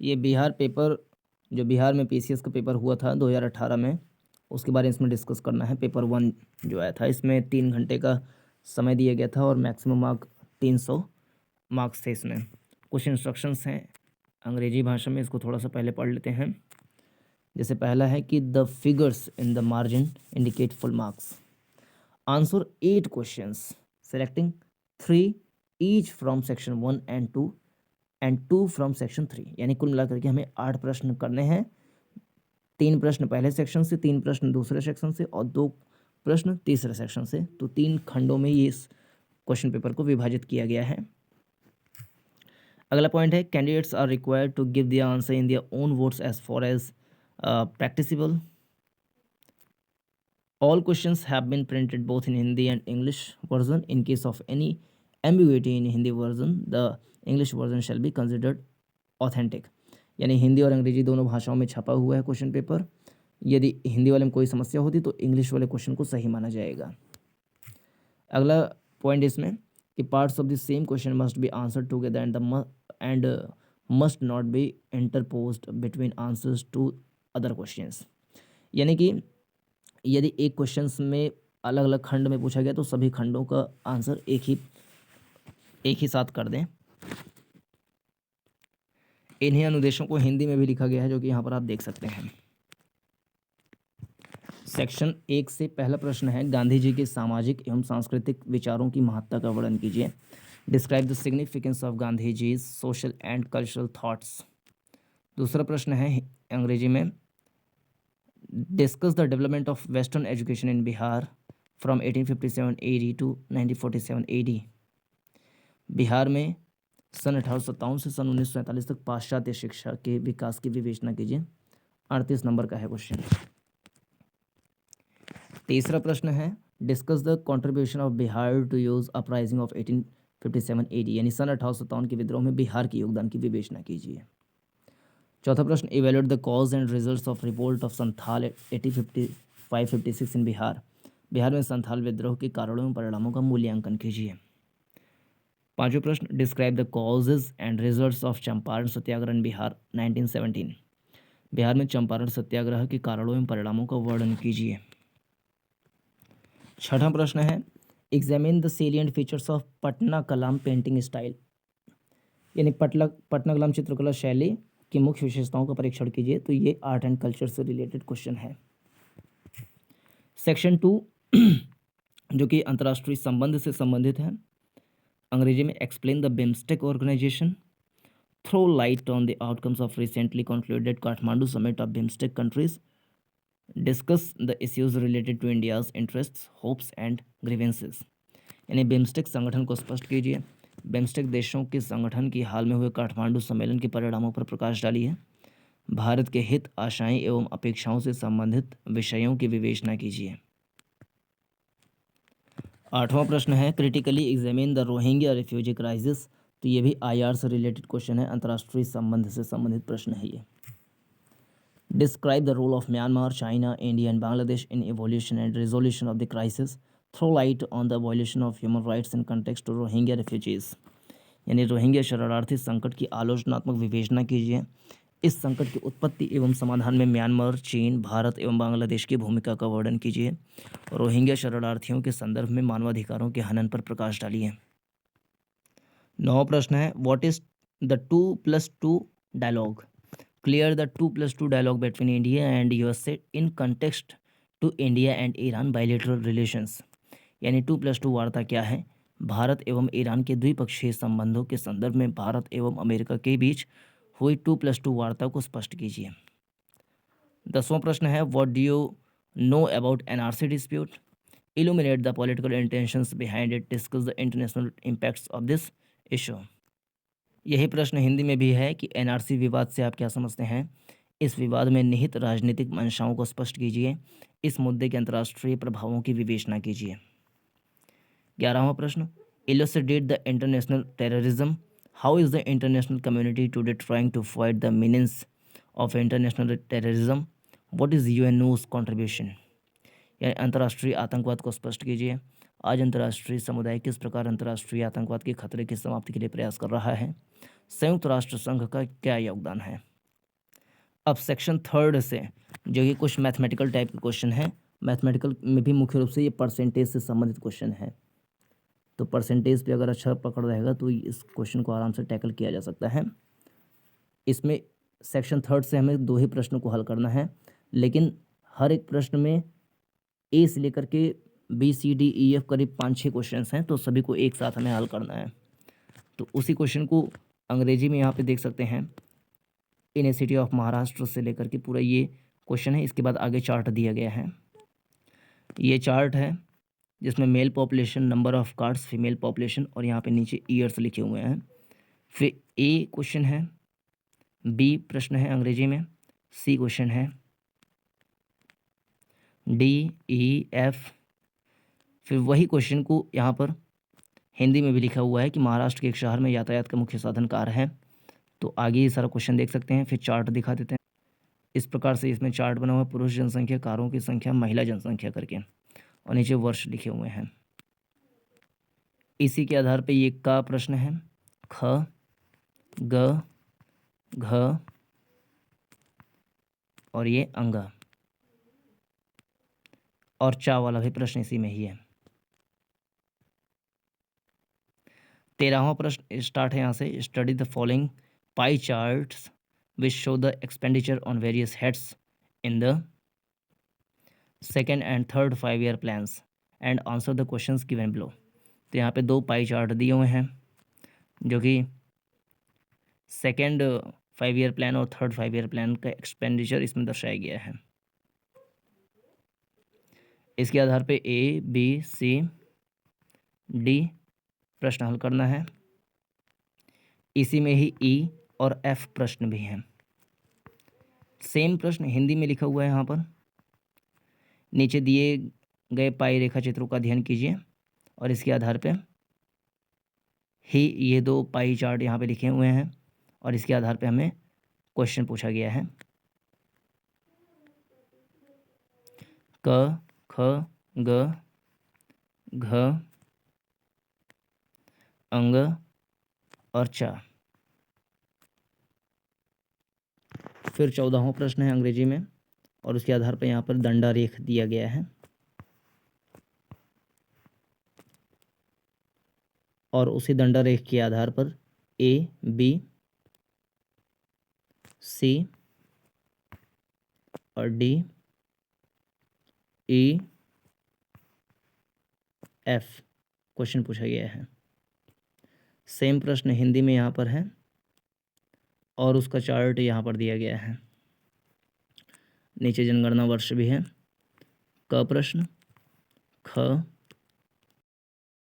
ये बिहार पेपर, जो बिहार में पीसीएस का पेपर हुआ था 2018 में, उसके बारे में इसमें डिस्कस करना है। पेपर 1 जो आया था, इसमें 3 घंटे का समय दिया गया था और मैक्सिमम मार्क 300 मार्क्स थे इसमें। कुछ इंस्ट्रक्शंस हैं अंग्रेजी भाषा में, इसको थोड़ा सा पहले पढ़ लेते हैं। जैसे पहला है कि the figures in the margin indicate full marks. Answer 8 questions selecting 3 each from section 1 and 2 from section 3। यानी कुल मिलाकर के हमें 8 प्रश्न करने हैं। 3 प्रश्न पहले सेक्शन से, 3 प्रश्न दूसरे सेक्शन से और 2 प्रश्न तीसरे सेक्शन से। तो 3 खंडों में ये इस क्वेश्चन पेपर को विभाजित किया गया है। अगला पॉइंट है candidates are required to give the answer in their own words as far as practicable. All questions have been printed both in Hindi and English version. In case of any ambiguity in Hindi version, the English version shall be considered authentic. यानी हिंदी और अंग्रेजी दोनों भाषाओं में छपा हुआ है question paper. यदि हिंदी वाले में कोई समस्या होती तो इंग्लिश वाले क्वेश्चन को सही माना जाएगा। अगला पॉइंट इसमें कि parts of the same question must be answered together and must not be interposed between answers to other questions. यानी कि यदि एक क्वेश्चंस में अलग अलग खंड में पूछा गया तो सभी खंडों का आंसर एक ही साथ कर दें। इन्हीं अनुदेशों को हिंदी में भी लिखा गया है, जो कि यहाँ पर आप देख सकते हैं। सेक्शन 1 से पहला प्रश्न है गांधी जी के सामाजिक एवं सांस्कृतिक विचारों की महत्ता का वर्णन कीजिए। Describe the significance of Gandhi ji social and cultural thoughts. दूसरा प्रश्न है अंग्रेजी में discuss the development of western education in Bihar from 1857 AD to 1947 AD। Bihar में सन 1857 से सन 1947 तक पाश्चात्य शिक्षा के विकास की विवेचना कीजिए। 38 नंबर का है क्वेश्चन। तीसरा प्रश्न है discuss the contribution of Bihar to use uprising of 1857 AD। यानी सन 1857 के विद्रोह में बिहार के योगदान की विवेचना कीजिए। चौथा प्रश्न evaluate the cause and results of revolt of Santhal 1855-56 इन बिहार। बिहार में संथाल विद्रोह के कारणों एवं परिणामों का मूल्यांकन कीजिए। पांचवें प्रश्न describe the causes and results of Champaran Satyagraha in Bihar 1917। Bihar में चंपारण सत्याग्रह के कारणों एवं परिणामों का वर्णन कीजिए। छठा प्रश्न है examine the salient features of Patna Kalam painting style. यानी पटना कलाम चित्रकला शैली की मुख्य विशेषताओं का परीक्षण कीजिए। तो ये आर्ट एंड कल्चर से रिलेटेड क्वेश्चन है। सेक्शन 2 जो कि अंतर्राष्ट्रीय संबंध से संबंधित है, अंग्रेजी में explain the BIMSTEC organisation, throw light on the outcomes of recently concluded Kathmandu summit of BIMSTEC countries, discuss the issues related to India's interests hopes and grievances. यानी बिम्स्टेक संगठन को स्पष्ट कीजिए। बिम्स्टेक देशों के संगठन की हाल में हुए काठमांडू सम्मेलन के परिणामों पर प्रकाश डालिए। भारत के हित आशाएं एवं अपेक्षाओं से संबंधित विषयों की विवेचना कीजिए। आठवां प्रश्न है critically examine the Rohingya refugee crisis. तो ये भी IR से रिलेटेड क्वेश्चन है, अंतर्राष्ट्रीय संबंध से संबंधित प्रश्न है ये। Describe the role of Myanmar China India and Bangladesh in evolution and resolution of the crisis, throw light on the violation of human rights in context to Rohingya refugees. यानी रोहिंग्या शरणार्थी संकट की आलोचनात्मक विवेचना कीजिए। इस संकट की उत्पत्ति एवं समाधान में म्यांमार, चीन, भारत एवं बांग्लादेश की भूमिका का वर्णन कीजिए। रोहिंग्या शरणार्थियों के संदर्भ में मानवाधिकारों के हनन पर प्रकाश डालिए। 9वां प्रश्न है what is the 2+2 dialogue. Clear the 2+2 dialogue between India and USA in context to India and Iran bilateral relations. यानी 2+2 वार्ता क्या है, भारत एवं ईरान के द्विपक्षीय संबंधों के संदर्भ में भारत एवं अमेरिका के बीच हुई 2+2 वार्ता को स्पष्ट कीजिए। 10वां प्रश्न है what do you know about NRC dispute, illuminate the political intentions behind it, discuss the international impacts of this issue. यही प्रश्न हिंदी में भी है कि NRC विवाद से आप क्या समझते हैं, इस विवाद में निहित राजनीतिक मंशाओं को स्पष्ट कीजिए, इस मुद्दे के अंतर्राष्ट्रीय प्रभावों की विवेचना कीजिए। 11वां प्रश्न illustrate the international terrorism, how is the international community today trying to fight the meanings of international terrorism, what is UNO's contribution. यानी अंतर्राष्ट्रीय आतंकवाद को स्पष्ट कीजिए। आज अंतर्राष्ट्रीय समुदाय किस प्रकार अंतर्राष्ट्रीय आतंकवाद के खतरे की समाप्ति के लिए प्रयास कर रहा है, संयुक्त राष्ट्र संघ का क्या योगदान है। अब सेक्शन थर्ड से जो कि कुछ मैथमेटिकल टाइप के क्वेश्चन है, मैथमेटिकल में भी मुख्य रूप से ये परसेंटेज से संबंधित क्वेश्चन है। तो परसेंटेज पे अगर अच्छा पकड़ रहेगा तो इस क्वेश्चन को आराम से टैकल किया जा सकता है। इसमें सेक्शन थर्ड से हमें 2 ही प्रश्नों को हल करना है, लेकिन हर एक प्रश्न में ए से लेकर के B C D E F करीब 5-6 क्वेश्चन हैं, तो सभी को एक साथ हमें हल करना है। तो उसी क्वेश्चन को अंग्रेजी में यहाँ पे देख सकते हैं, यूनिवर्सिटी ऑफ महाराष्ट्र से लेकर के पूरा ये क्वेश्चन है। इसके बाद आगे चार्ट दिया गया है, ये चार्ट है जिसमें mail population, number of cards, female population और यहाँ पे नीचे ईयर्स लिखे हुए हैं। फिर ए क्वेश्चन है, बी प्रश्न है अंग्रेजी में, सी क्वेश्चन है, डी ई एफ। फिर वही क्वेश्चन को यहाँ पर हिंदी में भी लिखा हुआ है कि महाराष्ट्र के एक शहर में यातायात का मुख्य साधन कार है। तो आगे ये सारा क्वेश्चन देख सकते हैं। फिर चार्ट दिखा देते हैं। इस प्रकार से इसमें चार्ट बना हुआ है, पुरुष जनसंख्या, कारों की संख्या, महिला जनसंख्या करके, और नीचे वर्ष लिखे हुए हैं। इसी के आधार पे ये का प्रश्न है, ख, ग, घ और ये अंग, और चा वाला भी प्रश्न इसी में ही है। 13वां प्रश्न स्टार्ट है यहाँ से, study the following pie charts which show the expenditure on various heads in the second and third 5-year plans and answer the questions given below. तो यहाँ पे 2 पाई चार्ट दिए हुए हैं जो कि सेकेंड 5-year प्लान और थर्ड 5-year प्लान का एक्सपेंडिचर इसमें दर्शाया गया है। इसके आधार पे ए बी सी डी प्रश्न हल करना है। इसी में ही ई और एफ प्रश्न भी हैं। सेम प्रश्न हिंदी में लिखा हुआ है यहाँ पर। नीचे दिए गए पाई रेखा चित्रों का अध्ययन कीजिए और इसके आधार पे ही ये 2 पाई चार्ट यहाँ पे लिखे हुए हैं और इसके आधार पे हमें क्वेश्चन पूछा गया है। क, ख, ग, घ, अंग और चा। फिर 14वां प्रश्न है अंग्रेजी में और उसके आधार पर यहाँ पर दंडारेख दिया गया है और उसी दंडारेख के आधार पर ए बी सी और डी ई एफ क्वेश्चन पूछा गया है। सेम प्रश्न हिंदी में यहाँ पर है और उसका चार्ट यहाँ पर दिया गया है। नीचे जनगणना वर्ष भी है। क प्रश्न, ख,